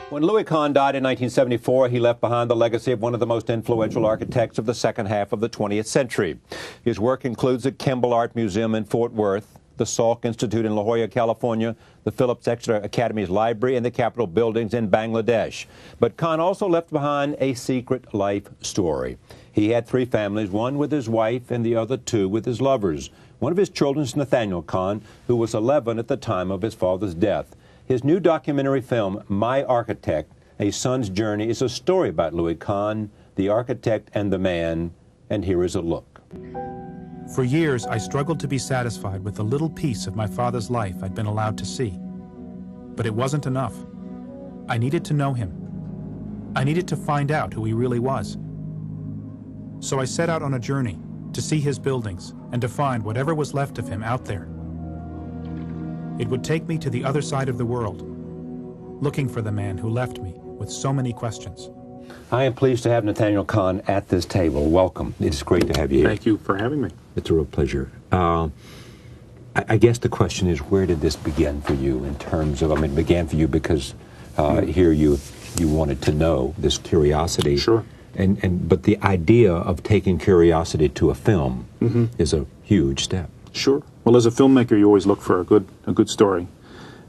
When Louis Kahn died in 1974, he left behind the legacy of one of the most influential architects of the second half of the 20th century. His work includes the Kimball Art Museum in Fort Worth, the Salk Institute in La Jolla, California, the Phillips Exeter Academy's library, and the Capitol buildings in Bangladesh. But Kahn also left behind a secret life story. He had 3 families, one with his wife and the other 2 with his lovers. One of his children is Nathaniel Kahn, who was 11 at the time of his father's death. His new documentary film, My Architect, A Son's Journey, is a story about Louis Kahn, the architect and the man, and here is a look. For years, I struggled to be satisfied with the little piece of my father's life I'd been allowed to see. But it wasn't enough. I needed to know him. I needed to find out who he really was. So I set out on a journey to see his buildings and to find whatever was left of him out there. It would take me to the other side of the world, looking for the man who left me with so many questions. I am pleased to have Nathaniel Kahn at this table. Welcome. It's great to have you here. Thank you for having me. It's a real pleasure. I guess the question is, where did this begin for you in terms of, it began for you because here you wanted to know, this curiosity. Sure. But the idea of taking curiosity to a film is a huge step. Sure. Well, as a filmmaker, you always look for a good story,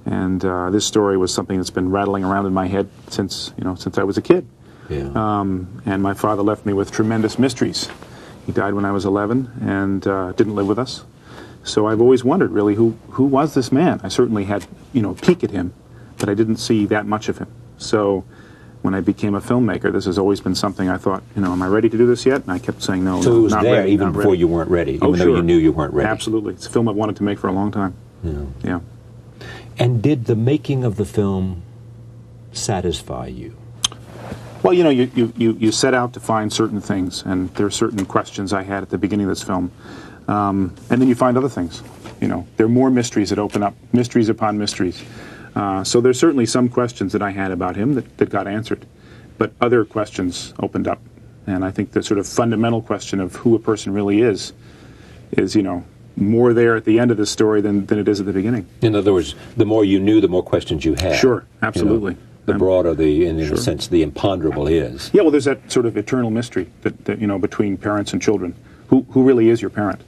and this story was something that's been rattling around in my head since I was a kid. Yeah. And my father left me with tremendous mysteries. He died when I was 11 and didn't live with us. So I've always wondered, really, who was this man? I certainly had a peek at him, but I didn't see that much of him. So when I became a filmmaker, this has always been something I thought, am I ready to do this yet? And I kept saying no. So it was not there ready, even before you weren't ready, even though you knew you weren't ready. Absolutely. It's a film I've wanted to make for a long time. Yeah. And did the making of the film satisfy you? Well, you set out to find certain things, and there are certain questions I had at the beginning of this film. And then you find other things. There are more mysteries that open up, mysteries upon mysteries. So there's certainly some questions that I had about him that got answered, but other questions opened up. And I think the sort of fundamental question of who a person really is, more there at the end of the story than it is at the beginning. In other words, the more you knew, the more questions you had. Sure, absolutely. The broader in a sense, the imponderable is. Yeah, well, there's that sort of eternal mystery that between parents and children. Who really is your parent?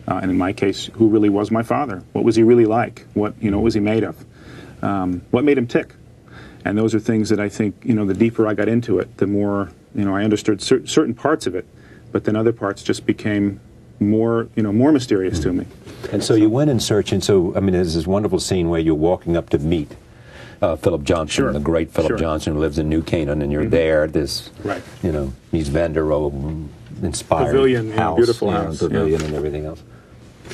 And in my case, who really was my father? What was he really like? What was he made of? What made him tick? And those are things that I think, the deeper I got into it, the more, I understood certain parts of it, but then other parts just became more mysterious to me. And so you went in search, and so, there's this wonderful scene where you're walking up to meet Philip Johnson, the great Philip Johnson, who lives in New Canaan, and you're there at this, Mies van der Rohe inspired pavilion, house, beautiful house, pavilion and everything else.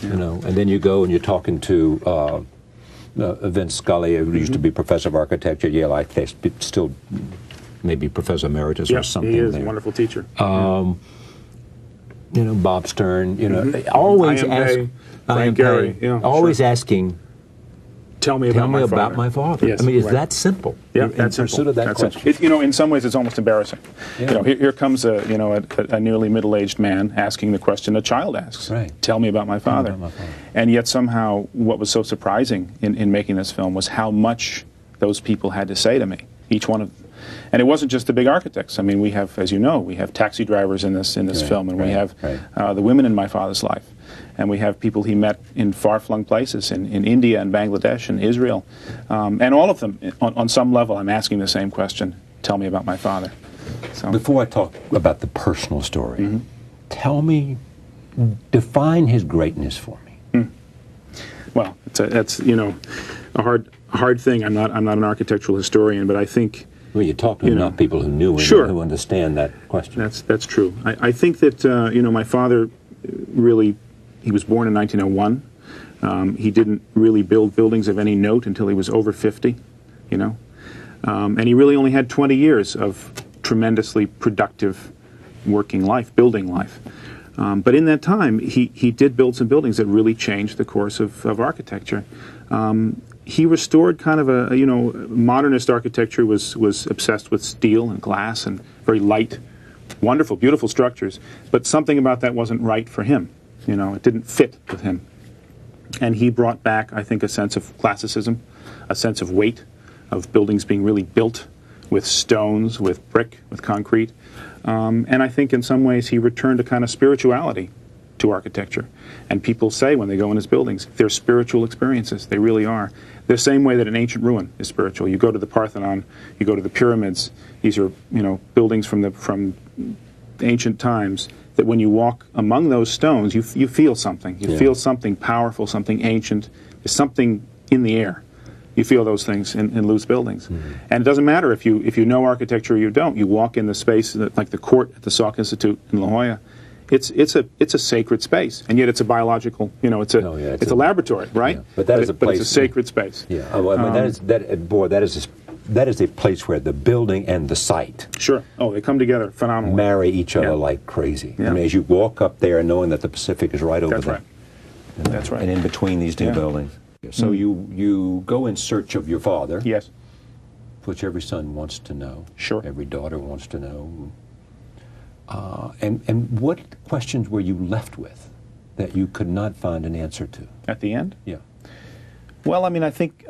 And then you go and you're talking to Vince Scully, who used to be professor of architecture at Yale. I think still maybe professor emeritus or something. He is there. A wonderful teacher. Bob Stern. Always asking. Tell me about my father. Yes, it's that simple. Yeah, that's in pursuit of that question. In some ways, it's almost embarrassing. Yeah. Here comes a nearly middle-aged man asking the question a child asks. Right. Tell me about my father. And yet somehow, what was so surprising in making this film was how much those people had to say to me. Each one of them. And it wasn't just the big architects. We have, as you know, we have taxi drivers in this film, and we have the women in my father's life. And we have people he met in far-flung places, in India and Bangladesh and Israel. And all of them, on some level, I'm asking the same question, tell me about my father. So. Before I talk about the personal story, tell me, define his greatness for me. Well, that's a hard thing. I'm not an architectural historian, but I think... Well, you talk to not people who knew and who understand that question. That's true. I think that, my father really... He was born in 1901. He didn't really build buildings of any note until he was over 50, and he really only had 20 years of tremendously productive working life, building life. But in that time, he did build some buildings that really changed the course of architecture. He restored kind of a, modernist architecture was obsessed with steel and glass and very light, wonderful, beautiful structures, but something about that wasn't right for him. It didn't fit with him. And he brought back, I think, a sense of classicism, a sense of weight, of buildings being really built with stones, with brick, with concrete. And I think in some ways he returned a kind of spirituality to architecture. And people say when they go in his buildings, they're spiritual experiences. They really are. The same way that an ancient ruin is spiritual. You go to the Parthenon, you go to the pyramids. These are, buildings from ancient times, that when you walk among those stones, you feel something. You feel something powerful, something ancient. There's something in the air. You feel those things in Lou's buildings. And it doesn't matter if you know architecture or you don't. You walk in the space, like the court at the Salk Institute in La Jolla. It's a sacred space, and yet it's a biological. It's a laboratory, right? Yeah. But that is a place. But it's a sacred space. Yeah. I mean, that is a place where the building and the site. Sure. Oh, they come together phenomenally. Marry each other like crazy. Yeah. I mean, as you walk up there, knowing that the Pacific is right over That's there. right. That's right. And in between these two buildings. So you go in search of your father. Yes. Which every son wants to know. Sure. Every daughter wants to know. And what questions were you left with that you could not find an answer to? At the end? Yeah. Well, I mean, I think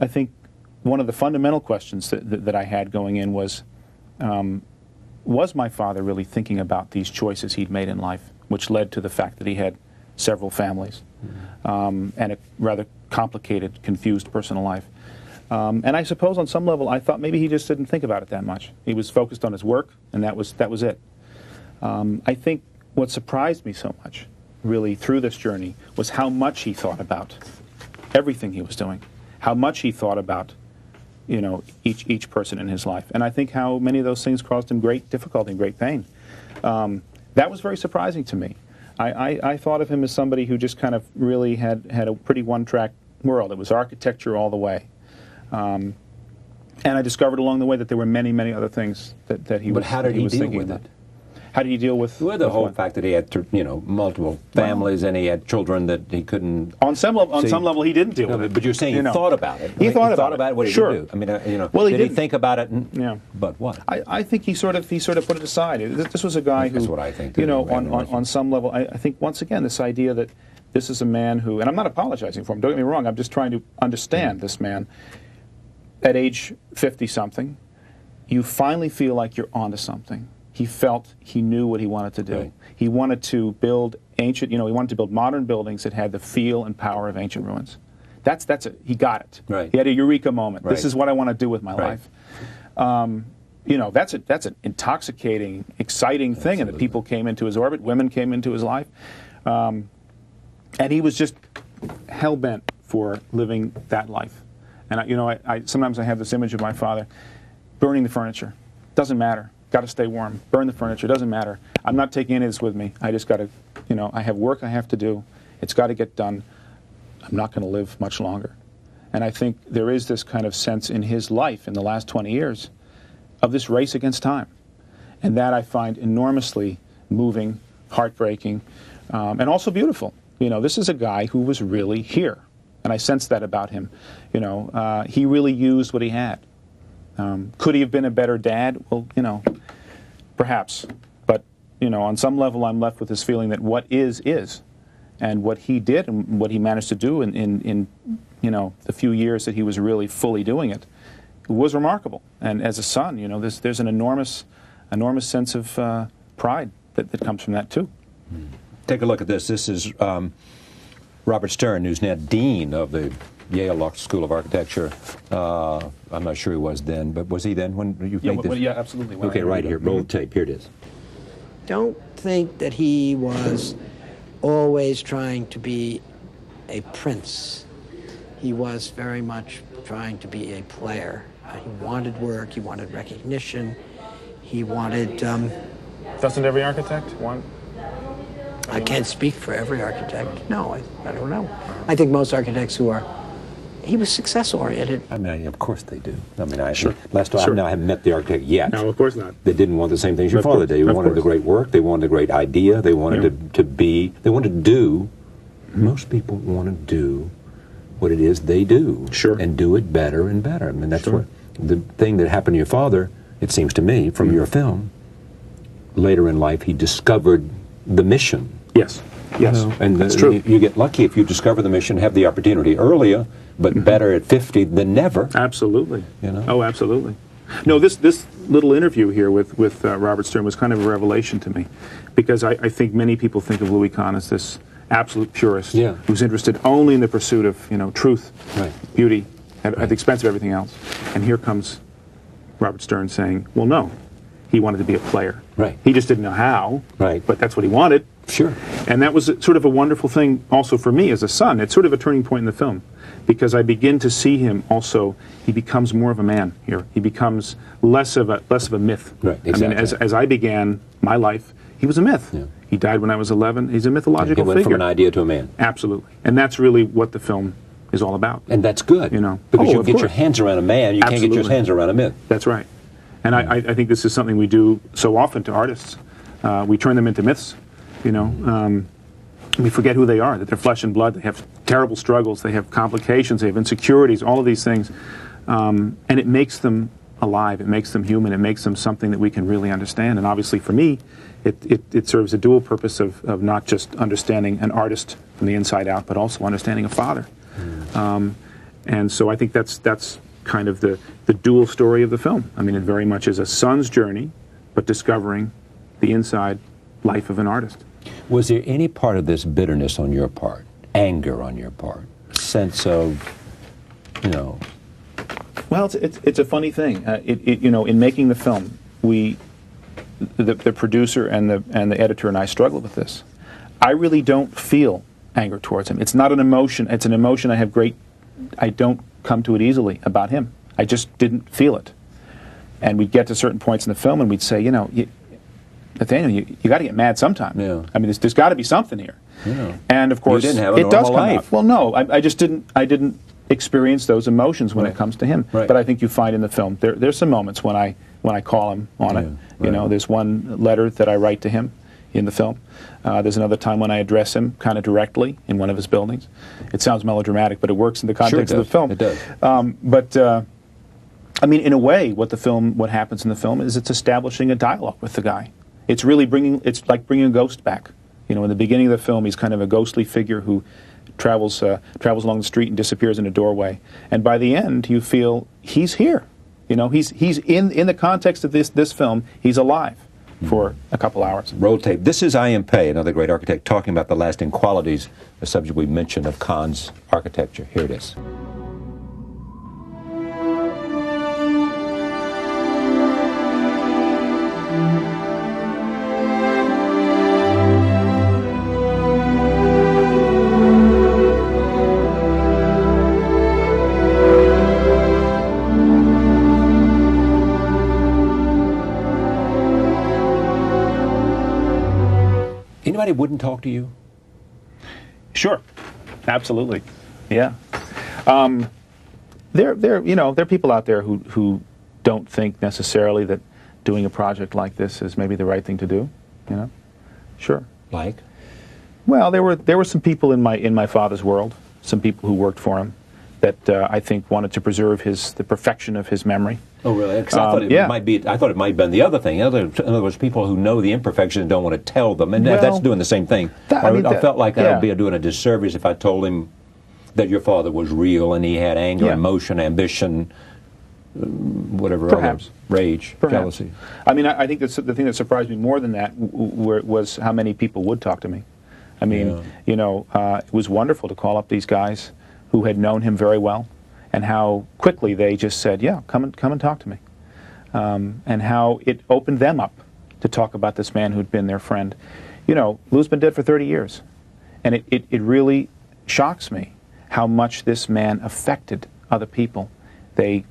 one of the fundamental questions that I had going in was my father really thinking about these choices he'd made in life, which led to the fact that he had several families and a rather complicated, confused personal life. And I suppose on some level I thought maybe he just didn't think about it that much. He was focused on his work, and that was it. I think what surprised me so much, really, through this journey, was how much he thought about everything he was doing, how much he thought about, each person in his life, and I think how many of those things caused him great difficulty and great pain. That was very surprising to me. I thought of him as somebody who just kind of really had a pretty one-track world. It was architecture all the way. And I discovered along the way that there were many, many other things that he was thinking about. But how did he deal with it? How did he deal with? Well, the whole fact that he had, multiple families and he had children that he couldn't. On some level, he didn't deal with it. But you're saying he thought about it. He thought about it. What did sure. he do? I mean, well, did he think about it? But what? I think he sort of put it aside. This was a guy who. That's what I think. On some level, I think once again this idea that this is a man who, and I'm not apologizing for him. Don't get me wrong. I'm just trying to understand this man. At age 50-something, you finally feel like you're onto something. He felt he knew what he wanted to do. Right. He wanted to build ancient, he wanted to build modern buildings that had the feel and power of ancient ruins. That's it. He got it. Right. He had a eureka moment. Right. This is what I want to do with my life. That's an intoxicating, exciting thing, and the people came into his orbit, women came into his life, and he was just hell-bent for living that life. And I sometimes I have this image of my father burning the furniture. Doesn't matter. Got to stay warm. Burn the furniture. Doesn't matter. I'm not taking any of this with me. I just got to, I have work I have to do. It's got to get done. I'm not going to live much longer. And I think there is this kind of sense in his life in the last 20 years of this race against time. And that I find enormously moving, heartbreaking, and also beautiful. This is a guy who was really here. And I sense that about him. He really used what he had. Could he have been a better dad? Well, perhaps. But, on some level I'm left with this feeling that what is. And what he did and what he managed to do in the few years that he was really fully doing it was remarkable. And as a son, there's an enormous sense of pride that comes from that, too. Take a look at this. This is Robert Stern, who's now dean of the Yale School of Architecture. I'm not sure he was then, but was he then when you made this? Yeah, absolutely. Okay, right here, roll tape. Here it is. Don't think that he was always trying to be a prince. He was very much trying to be a player. He wanted work, he wanted recognition, he wanted... Doesn't every architect want... I can't speak for every architect. No, I don't know. I think most architects he was success-oriented. I mean, of course they do. I mean, I sure. haven't met the architect yet. No, of course not. They didn't want the same things your father did. They wanted the great work. They wanted a great idea. They wanted they wanted to do, most people want to do what it is they do. Sure. And do it better and better. I mean, that's what the thing that happened to your father, it seems to me, from your film, later in life, he discovered the mission. Yes. Yes. And that's true. You get lucky if you discover the mission, have the opportunity earlier, but better at 50 than never. Absolutely. You know? Oh, absolutely. No, this little interview here with Robert Stern was kind of a revelation to me, because I think many people think of Louis Kahn as this absolute purist who's interested only in the pursuit of truth, beauty, at the expense of everything else. And here comes Robert Stern saying, well, no, he wanted to be a player. Right. He just didn't know how, but that's what he wanted. Sure. And that was sort of a wonderful thing also for me as a son. It's sort of a turning point in the film, because I begin to see him also, he becomes more of a man here. He becomes less of a myth. Right, exactly. I mean, as I began my life, he was a myth. Yeah. He died when I was 11. He's a mythological figure. He went from an idea to a man. Absolutely. And that's really what the film is all about. And that's good. Because you get your hands around a man, you can't get your hands around a myth. That's right. And I think this is something we do so often to artists. We turn them into myths. We forget who they are, that they're flesh and blood. They have terrible struggles. They have complications. They have insecurities, all of these things. And it makes them alive. It makes them human. It makes them something that we can really understand. And obviously for me, it serves a dual purpose of not just understanding an artist from the inside out, but also understanding a father. And so I think that's kind of the dual story of the film. I mean, it very much is a son's journey, but discovering the inside life of an artist. Was there any part of this bitterness on your part, anger on your part, sense of, Well, it's a funny thing. In making the film, the producer and the editor and I struggled with this. I really don't feel anger towards him. It's not an emotion. It's an emotion I don't come to it easily about him. I just didn't feel it. And we'd get to certain points in the film and we'd say, Nathaniel, you got to get mad sometime. Yeah. I mean, there's got to be something here. Yeah. And of course, you didn't have a it does normal come life. out. Well, no, I just didn't. I didn't experience those emotions when it comes to him. Right. But I think you find in the film there's some moments when I call him on it. There's one letter that I write to him in the film. There's another time when I address him kind of directly in one of his buildings. It sounds melodramatic, but it works in the context of the film. It does. I mean, in a way, what happens in the film is it's establishing a dialogue with the guy. It's really like bringing a ghost back. In the beginning of the film, he's kind of a ghostly figure who travels along the street and disappears in a doorway. And by the end, you feel he's here. He's in the context of this film, he's alive for a couple hours. Roll tape. This is I.M. Pei, another great architect, talking about the lasting qualities, a subject we mentioned, of Kahn's architecture. Here it is. Anybody wouldn't talk to you? Sure, absolutely, yeah. There are people out there who don't think necessarily that doing a project like this is maybe the right thing to do. Sure. Like? Well, there were some people in my father's world, some people who worked for him, that I think wanted to preserve the perfection of his memory. Oh, really? Because I thought it might be. I thought it might have been the other thing. In other words, people who know the imperfections and don't want to tell them, and that's doing the same thing. I felt like I would be doing a disservice if I told him that your father was real and he had anger, emotion, ambition, whatever, perhaps rage, jealousy. I mean, I think the thing that surprised me more than that was how many people would talk to me. I mean, it was wonderful to call up these guys who had known him very well, and how quickly they just said, "Yeah, come and talk to me," and how it opened them up to talk about this man who'd been their friend. Lou's been dead for 30 years, and it really shocks me how much this man affected other people. They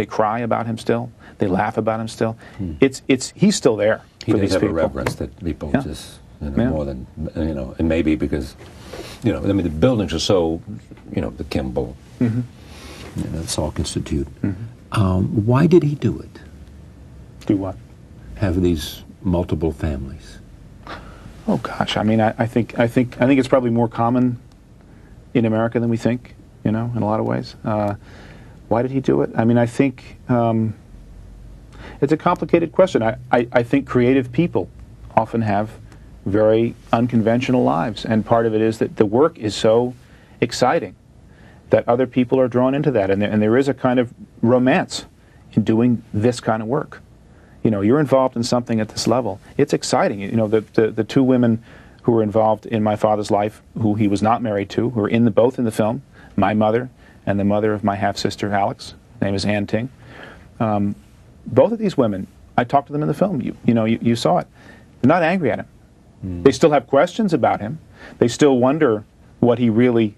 cry about him still. They laugh about him still. He's still there. He for does these have people. a reverence that people just more than and maybe because I mean the buildings are so the Kimball. Mm-hmm. The Salk Institute. Mm-hmm. Why did he do it? Do what? Have these multiple families. Oh gosh, I mean, I think it's probably more common in America than we think. In a lot of ways. Why did he do it? I mean, I think it's a complicated question. I think creative people often have very unconventional lives, and part of it is that the work is so exciting that other people are drawn into that, and there is a kind of romance in doing this kind of work. You know, you're involved in something at this level. It's exciting. You know, the two women who were involved in my father's life, who he was not married to, who are both in the film, my mother and the mother of my half-sister, Alex. Her name is Ann Ting. Both of these women, I talked to them in the film. You saw it. They're not angry at him. They still have questions about him. They still wonder what he really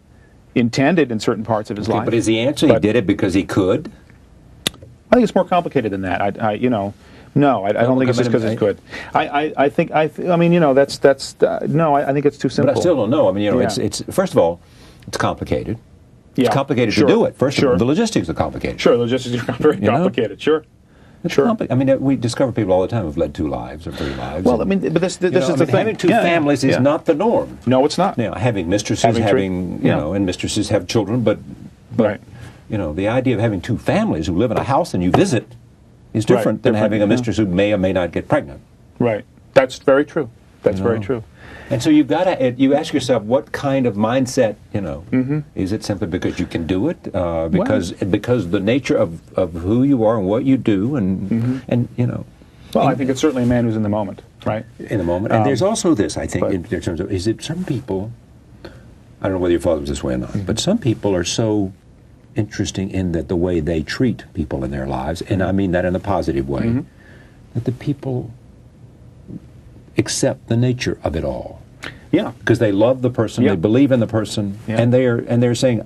intended in certain parts of his life. But is the answer he did it because he could? I think it's more complicated than that. No, I don't think it's just because it's good. I think it's too simple. But I still don't know. I mean, it's first of all, it's complicated. Yeah, it's complicated to do it. First of all, the logistics are complicated. Sure, the logistics are very complicated. Sure. I mean, we discover people all the time who've led 2 lives or 3 lives. Well, I mean, but this is the thing. Having 2 families is not the norm. No, it's not. Having mistresses, and mistresses have children, but right. The idea of having 2 families who live in a house and you visit is different than having a mistress who may or may not get pregnant. Right. That's very true. That's very true. And so you ask yourself, what kind of mindset, is it simply because you can do it, because the nature of who you are and what you do, and Well, I think it's certainly a man who's in the moment, right? In the moment, and there's also this, I think, in terms of, is it some people, I don't know whether your father was this way or not, but some people are so interesting in that the way they treat people in their lives, and I mean that in a positive way, that the people accept the nature of it all. Yeah, because they love the person, they believe in the person, and they're saying,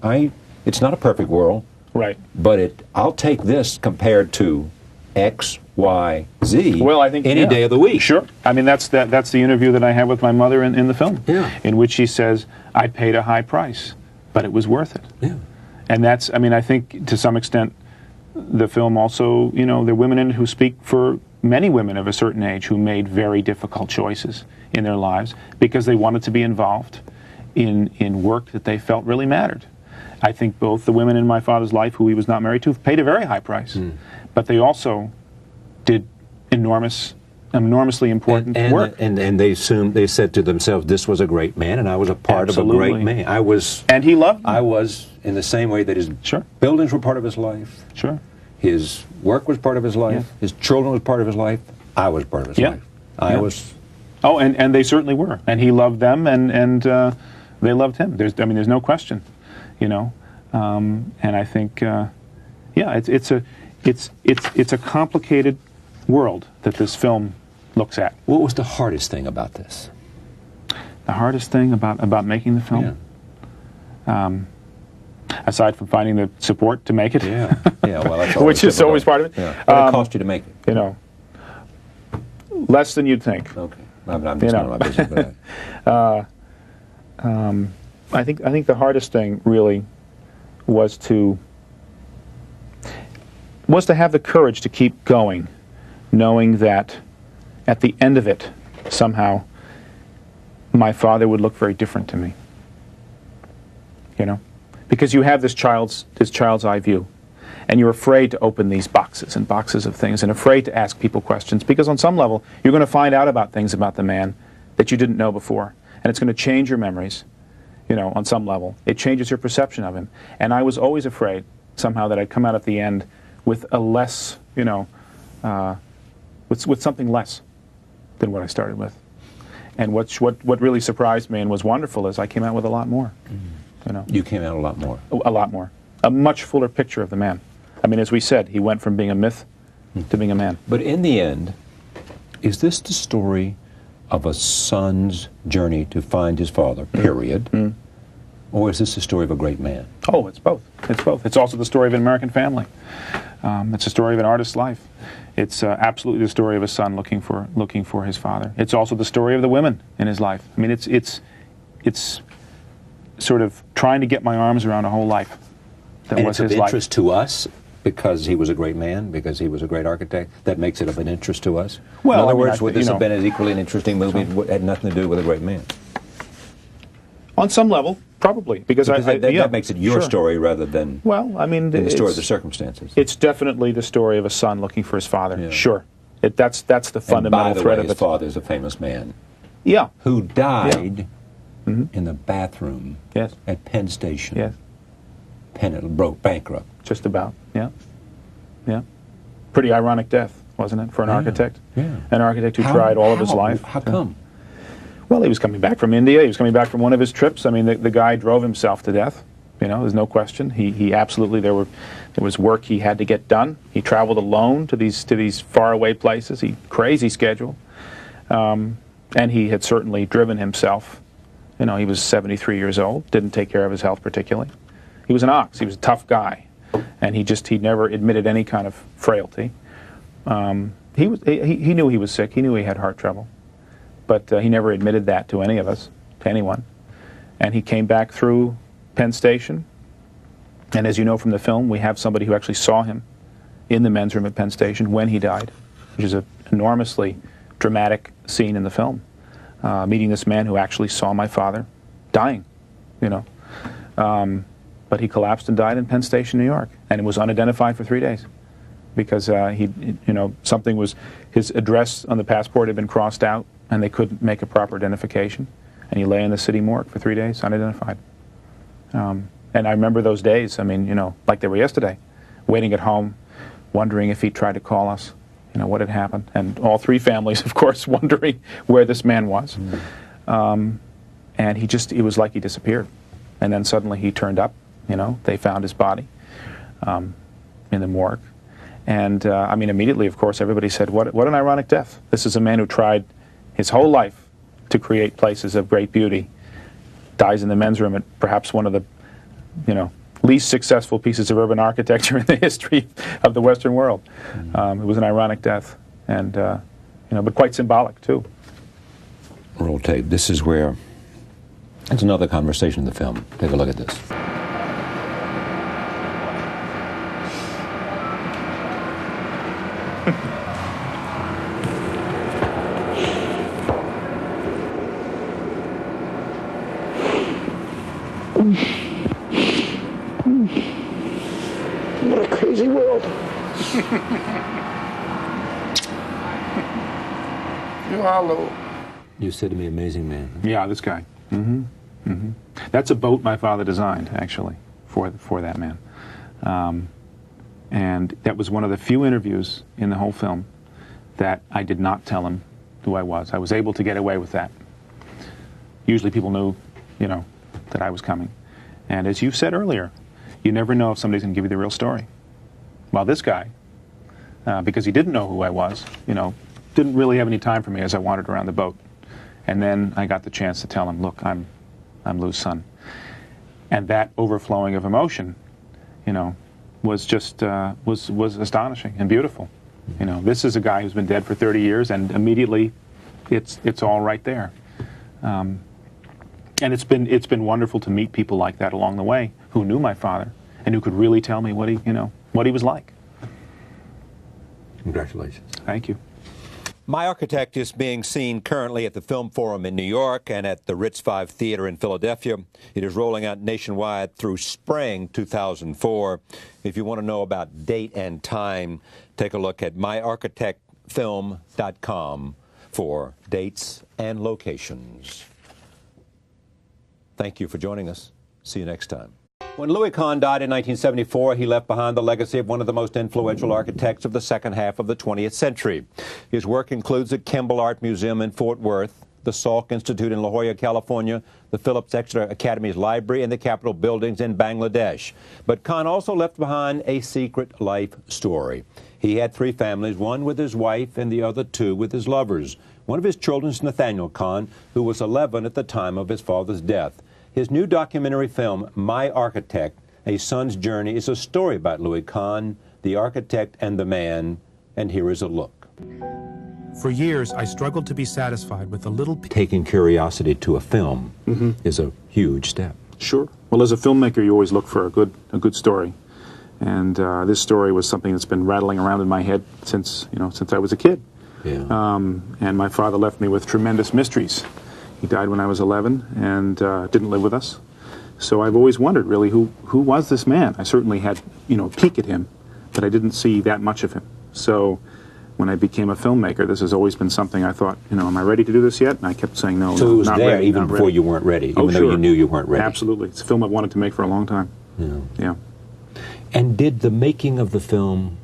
it's not a perfect world, right? But I'll take this compared to X, Y, Z. Well, I think any day of the week. Sure. I mean, that's the interview that I have with my mother in the film. Yeah. In which she says, "I paid a high price, but it was worth it." Yeah. And that's, I mean, I think to some extent, the film also, there are women in it who speak for many women of a certain age who made very difficult choices in their lives because they wanted to be involved in work that they felt really mattered. I think both the women in my father's life, who he was not married to, paid a very high price, but they also did enormously important work. And they said to themselves, this was a great man, and I was a part of a great man. And he loved me. I was in the same way that his buildings were part of his life. Sure. His work was part of his life. Yeah. His children was part of his life. I was part of his life. I was. Oh, and they certainly were. And he loved them, and they loved him. There's no question, And I think, it's a complicated world that this film looks at. What was the hardest thing about this? The hardest thing about making the film? Yeah. Aside from finding the support to make it. Yeah, well, that's which is always part of it. Yeah. What it cost you to make it? Less than you'd think. Okay. I'm just not my business with that. I think the hardest thing really was to have the courage to keep going, knowing that at the end of it, somehow, my father would look very different to me. Because you have this child's eye view, and you're afraid to open these boxes and boxes of things, and afraid to ask people questions, because on some level, you're going to find out about things about the man that you didn't know before, and it's going to change your memories, on some level. It changes your perception of him. And I was always afraid, somehow, that I'd come out at the end with a less, with something less than what I started with. And what really surprised me and was wonderful is I came out with a lot more. You came out a lot more. A lot more. A much fuller picture of the man. I mean, as we said, he went from being a myth to being a man. But in the end, is this the story of a son's journey to find his father, period? Or is this the story of a great man? Oh, it's both. It's both. It's also the story of an American family. It's the story of an artist's life. It's absolutely the story of a son looking for his father. It's also the story of the women in his life. I mean, it's sort of trying to get my arms around a whole life that was his life. It's of interest to us because he was a great man, because he was a great architect. That makes it of an interest to us. Well, in other words, would this have been as equally an interesting movie? It had nothing to do with a great man. On some level, probably, because that makes it your story rather than the story of the circumstances. It's definitely the story of a son looking for his father. Yeah. Sure, that's the fundamental thread of it. His father's a famous man. Yeah, who died in the bathroom at Penn Station. Yes, bankrupt. Just about. Yeah, yeah. Pretty ironic death, wasn't it, for an architect? Yeah. An architect who tried all of his life. How come? Well, he was coming back from India. He was coming back from one of his trips. I mean, the guy drove himself to death. You know, there's no question. He absolutely, there was work he had to get done. He traveled alone to these faraway places. Crazy schedule. And he had certainly driven himself. You know, he was 73 years old, didn't take care of his health particularly. He was an ox. He was a tough guy. And he never admitted any kind of frailty. He knew he was sick. He knew he had heart trouble. But he never admitted that to any of us, to anyone. And he came back through Penn Station. And as you know from the film, we have somebody who actually saw him in the men's room at Penn Station when he died, which is an enormously dramatic scene in the film. Meeting this man who actually saw my father dying, you know. But he collapsed and died in Penn Station, New York, and it was unidentified for 3 days because something was, his address on the passport had been crossed out, and they couldn't make a proper identification, and he lay in the city morgue for 3 days, unidentified. And I remember those days, I mean, you know, like they were yesterday, waiting at home, wondering if he'd tried to call us, you know, what had happened, and all three families, of course, wondering where this man was. And it was like he disappeared. And then suddenly he turned up, you know, they found his body in the morgue. And, I mean, immediately, of course, everybody said, what an ironic death. This is a man who tried his whole life to create places of great beauty, dies in the men's room at perhaps one of the, you know, least successful pieces of urban architecture in the history of the Western world. It was an ironic death, and, you know, but quite symbolic, too. Roll tape. This is where, it's another conversation in the film. Take a look at this. What a crazy world. You hollow. You said to me, amazing man. Yeah, this guy. That's a boat my father designed, actually, for that man. And that was one of the few interviews in the whole film that I did not tell him who I was. I was able to get away with that. Usually people knew, you know, that I was coming. And as you said earlier, you never know if somebody's going to give you the real story. Well, this guy, because he didn't know who I was, you know, didn't really have any time for me as I wandered around the boat. And then I got the chance to tell him, look, I'm Lou's son. And that overflowing of emotion, you know, was just, was astonishing and beautiful. You know, this is a guy who's been dead for 30 years, and immediately it's all right there. And it's been wonderful to meet people like that along the way who knew my father and who could really tell me what he was like. Congratulations. Thank you. My Architect is being seen currently at the Film Forum in New York and at the Ritz 5 Theater in Philadelphia. It is rolling out nationwide through spring 2004. If you want to know about date and time, take a look at myarchitectfilm.com for dates and locations. Thank you for joining us. See you next time. When Louis Kahn died in 1974, he left behind the legacy of one of the most influential architects of the second half of the 20th century. His work includes the Kimball Art Museum in Fort Worth, the Salk Institute in La Jolla, California, the Phillips Exeter Academy's library, and the Capitol buildings in Bangladesh. But Kahn also left behind a secret life story. He had 3 families, one with his wife and the other 2 with his lovers. One of his children is Nathaniel Kahn, who was 11 at the time of his father's death. His new documentary film, My Architect, A Son's Journey, is a story about Louis Kahn, the architect and the man, and here is a look. For years, I struggled to be satisfied with the little... Taking curiosity to a film is a huge step. Sure. Well, as a filmmaker, you always look for a good story. And this story was something that's been rattling around in my head since I was a kid. Yeah. And my father left me with tremendous mysteries. He died when I was 11 and didn't live with us. So I've always wondered, really, who was this man? I certainly had, a peek at him, but I didn't see that much of him. So when I became a filmmaker, this has always been something I thought, am I ready to do this yet? And I kept saying no. So it was not there ready, even not before ready. you weren't ready, Oh, even though sure. you knew you weren't ready. Absolutely. It's a film I've wanted to make for a long time. Yeah. Yeah. And did the making of the film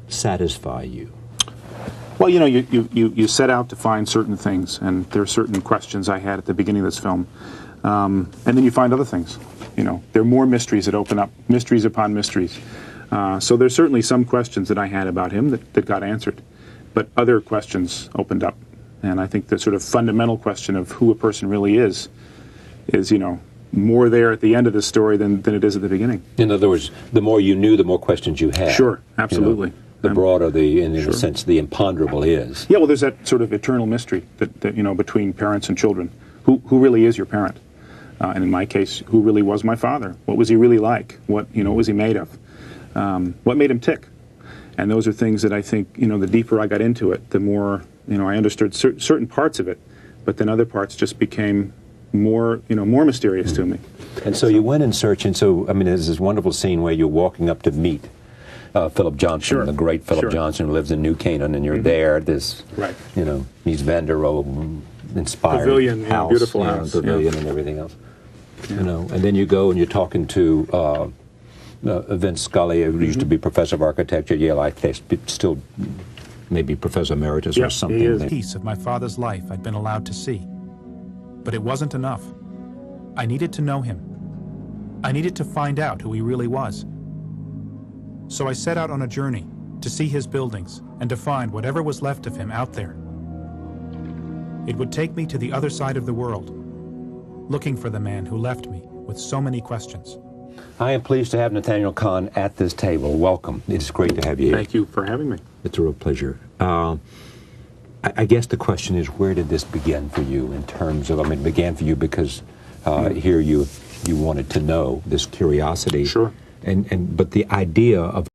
satisfy you? Well, you know, you set out to find certain things, and there are certain questions I had at the beginning of this film, and then you find other things. You know, there are more mysteries that open up, mysteries upon mysteries. So there's certainly some questions that I had about him that got answered, but other questions opened up. And I think the sort of fundamental question of who a person really is, you know, more there at the end of the story than it is at the beginning. In other words, the more you knew, the more questions you had. Sure, absolutely. You know, the broader in a sense, the imponderable is. Yeah, well, there's that sort of eternal mystery that you know, between parents and children. Who really is your parent? And in my case, who really was my father? What was he really like? What was he made of? What made him tick? And those are things that I think, you know, the deeper I got into it, the more, you know, I understood certain parts of it, but then other parts just became more mysterious to me. And so you went in search, and so, I mean, there's this wonderful scene where you're walking up to meet Philip Johnson, the great Philip Johnson who lives in New Canaan, and you're there, this, you know, Mies van der Rohe inspired pavilion, house, beautiful house, pavilion and everything else. You know, and then you go and you're talking to Vince Scully, who used to be professor of architecture at Yale, I guess, still maybe professor emeritus or something. He is. Piece of my father's life I'd been allowed to see. But it wasn't enough. I needed to know him. I needed to find out who he really was. So I set out on a journey to see his buildings and to find whatever was left of him out there. It would take me to the other side of the world, looking for the man who left me with so many questions. I am pleased to have Nathaniel Kahn at this table. Welcome. It's great to have you here. Thank you for having me. It's a real pleasure. I guess the question is, where did this begin for you in terms of, I mean, it began for you because here you wanted to know, this curiosity. Sure. But the idea of